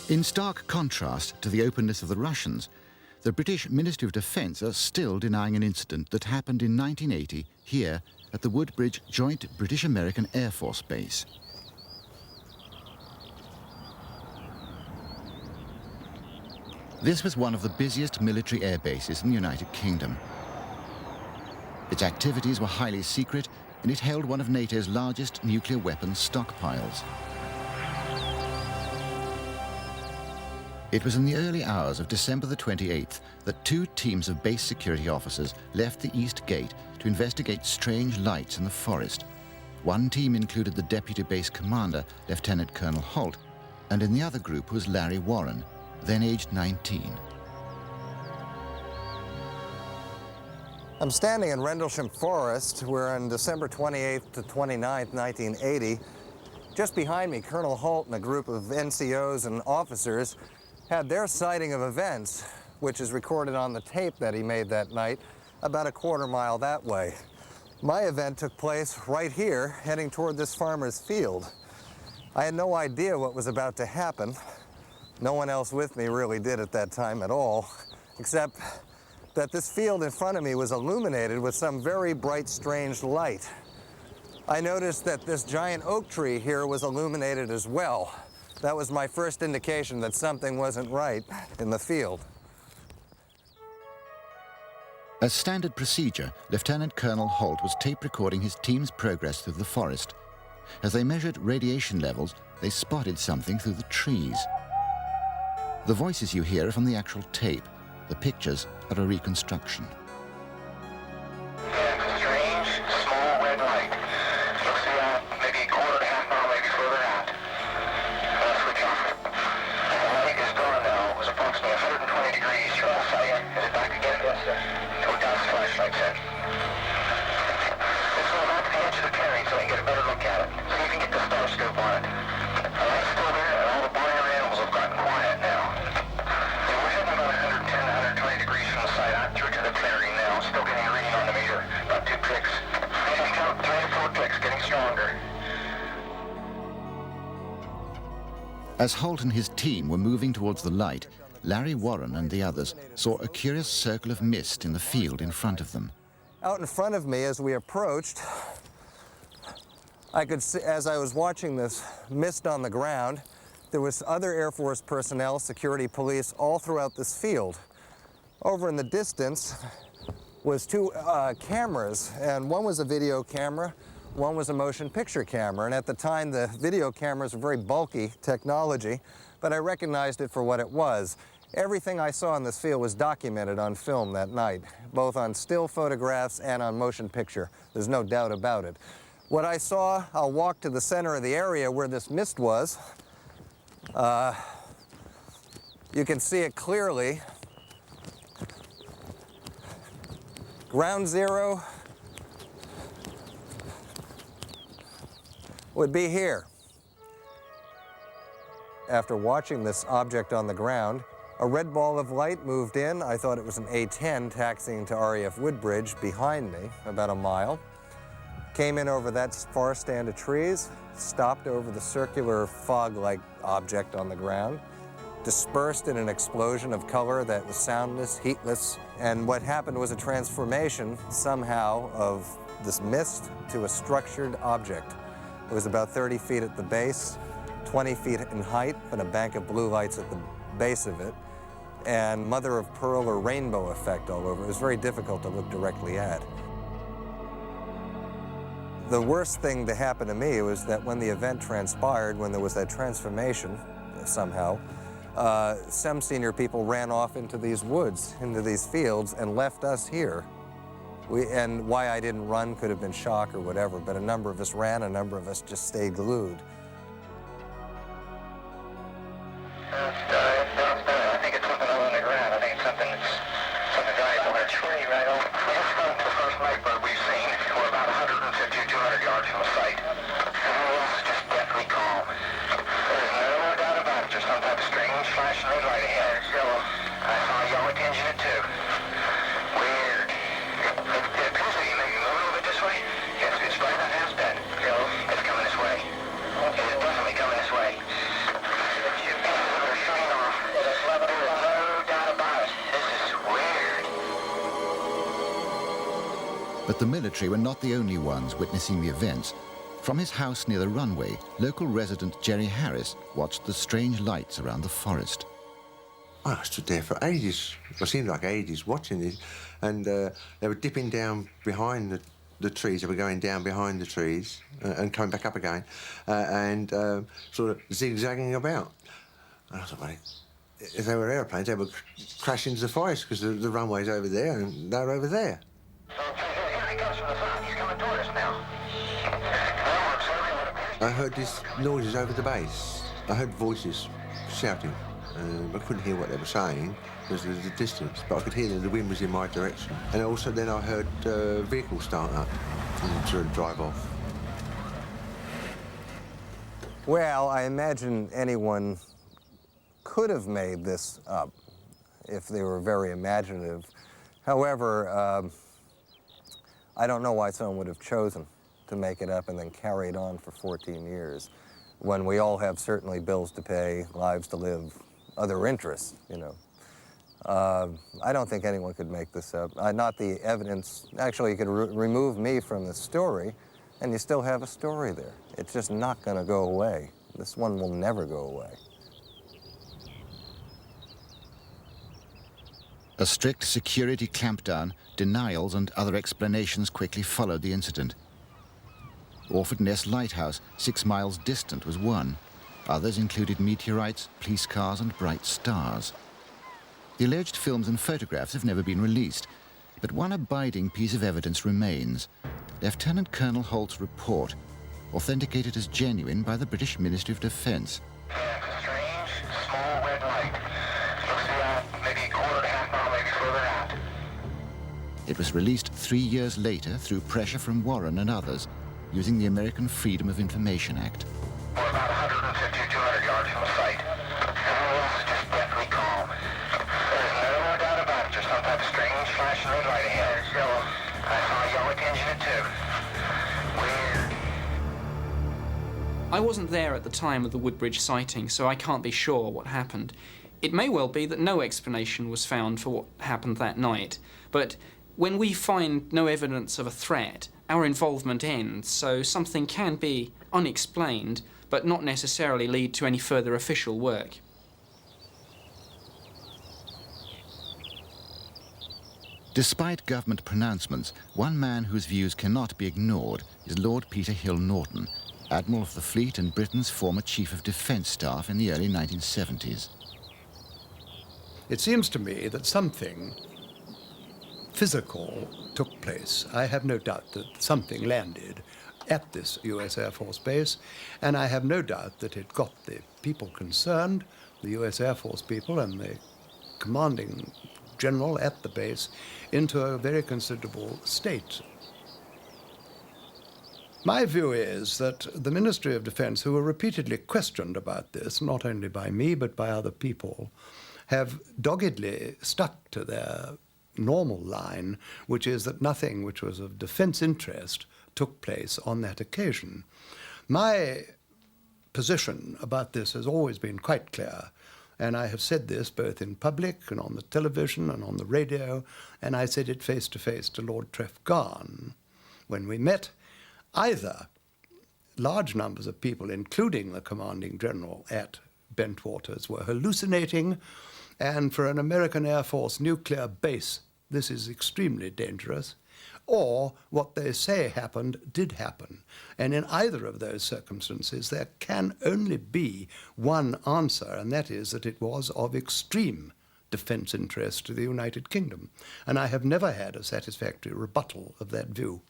In stark contrast to the openness of the Russians, the British Ministry of Defence are still denying an incident that happened in 1980 here at the Woodbridge Joint British-American Air Force Base. This was one of the busiest military air bases in the United Kingdom. Its activities were highly secret, and it held one of NATO's largest nuclear weapons stockpiles. It was in the early hours of December the 28th that two teams of base security officers left the East Gate to investigate strange lights in the forest. One team included the deputy base commander, Lieutenant Colonel Holt, and in the other group was Larry Warren, then aged 19. I'm standing in Rendlesham Forest. We're on December 28th to 29th, 1980. Just behind me, Colonel Holt and a group of NCOs and officers had their sighting of events, which is recorded on the tape that he made that night, about a quarter mile that way. My event took place right here, heading toward this farmer's field. I had no idea what was about to happen. No one else with me really did at that time at all, except that this field in front of me was illuminated with some very bright, strange light. I noticed that this giant oak tree here was illuminated as well. That was my first indication that something wasn't right in the field. As standard procedure, Lieutenant Colonel Holt was tape recording his team's progress through the forest. As they measured radiation levels, they spotted something through the trees. The voices you hear are from the actual tape. The pictures are a reconstruction. Strange, small red light. You'll see that maybe a quarter to half mile, maybe further out. Switch off. The light is gone now. It was approximately 120 degrees. You're all sight. Is it back again? Yes, sir. Go down the flashlight set. Let's go out to the edge of the clearing so we can get a better look at it. See if you can get the star scope on it. The light's still there, and all the barnyard animals have gotten quiet now. We're heading about 110, 120 degrees from the site. I'm through to the clearing now. Still getting a reading on the meter. About 2 clicks. Maybe count 3 or 4 clicks, getting stronger. As Holt and his team were moving towards the light, Larry Warren and the others saw a curious circle of mist in the field in front of them. Out in front of me, as we approached, I could see, as I was watching this mist on the ground, there was other Air Force personnel, security, police, all throughout this field. Over in the distance was 2 cameras, and one was a video camera, one was a motion picture camera. And at the time, the video cameras were very bulky technology, but I recognized it for what it was. Everything I saw in this field was documented on film that night, both on still photographs and on motion picture. There's no doubt about it. What I saw, I'll walk to the center of the area where this mist was. You can see it clearly. Ground zero would be here. After watching this object on the ground, a red ball of light moved in. I thought it was an A-10 taxiing to RAF Woodbridge behind me, about a mile. Came in over that far stand of trees, stopped over the circular fog-like object on the ground, dispersed in an explosion of color that was soundless, heatless, and what happened was a transformation somehow of this mist to a structured object. It was about 30 feet at the base, 20 feet in height, and a bank of blue lights at the base of it, and mother of pearl or rainbow effect all over. It was very difficult to look directly at. The worst thing to happen to me was that when the event transpired, when there was that transformation somehow, some senior people ran off into these woods, into these fields, and left us here. And why I didn't run could have been shock or whatever, but a number of us ran, a number of us just stayed glued. I think it's something on the ground. I think it's something died on a tree right over. That's not the first nightbird we've seen. We're about 150 or 200 yards from the site. It's just deathly calm. There's no doubt about it. There's some type of strange flashing red light ahead. It's yellow. I saw a yellow tinge in it too. Weird. It appears to be maybe moving a little bit this way. Yes, it's right on half dead. It's coming this way. It's definitely coming this way. There's But the military were not the only ones witnessing the events. From his house near the runway, local resident Jerry Harris watched the strange lights around the forest. I stood there for ages. It seemed like ages watching it. And they were dipping down behind the trees. They were going down behind the trees and coming back up again and sort of zigzagging about. And I thought, well, if they were aeroplanes, they would crash into the forest because the runway's over there and they're over there. Here he comes from the south. He's coming toward us now. I heard these noises over the base. I heard voices shouting. I couldn't hear what they were saying because there was a distance, but I could hear that the wind was in my direction. And also then I heard vehicles start up and sort of drive off. Well, I imagine anyone could have made this up if they were very imaginative. However, I don't know why someone would have chosen to make it up and then carry it on for 14 years when we all have certainly bills to pay, lives to live, other interests, you know. I don't think anyone could make this up. Not the evidence. Actually, you could remove me from the story and you still have a story there. It's just not going to go away. This one will never go away. A strict security clampdown, denials and other explanations quickly followed the incident. Orford Ness Lighthouse, 6 miles distant, was one. Others included meteorites, police cars and bright stars. The alleged films and photographs have never been released, but one abiding piece of evidence remains. Lieutenant Colonel Holt's report, authenticated as genuine by the British Ministry of Defence. Yeah, it's a strange, small red light. Looks to be out maybe a quarter to half mile, maybe further out. It was released 3 years later through pressure from Warren and others, using the American Freedom of Information Act. We're about 150 or 200 yards from the site. Everything else is just deathly calm. There's no doubt about it. There's some type of strange flashing red light ahead. It's yellow. I saw a yellow tinge in it too. Weird. I wasn't there at the time of the Woodbridge sighting, so I can't be sure what happened. It may well be that no explanation was found for what happened that night, but when we find no evidence of a threat, our involvement ends, so something can be unexplained, but not necessarily lead to any further official work. Despite government pronouncements, one man whose views cannot be ignored is Lord Peter Hill Norton, Admiral of the Fleet and Britain's former Chief of Defence Staff in the early 1970s. It seems to me that something physical took place. I have no doubt that something landed at this US Air Force base, and I have no doubt that it got the people concerned, the US Air Force people and the commanding general at the base, into a very considerable state. My view is that the Ministry of Defense, who were repeatedly questioned about this, not only by me but by other people, have doggedly stuck to their normal line, which is that nothing which was of defense interest took place on that occasion. My position about this has always been quite clear, and I have said this both in public and on the television and on the radio, and I said it face to face to Lord Trefgarne when we met. Either large numbers of people, including the commanding general at Bentwaters, were hallucinating, and for an American Air Force nuclear base, this is extremely dangerous, or what they say happened did happen. And in either of those circumstances, there can only be one answer, and that is that it was of extreme defense interest to the United Kingdom. And I have never had a satisfactory rebuttal of that view.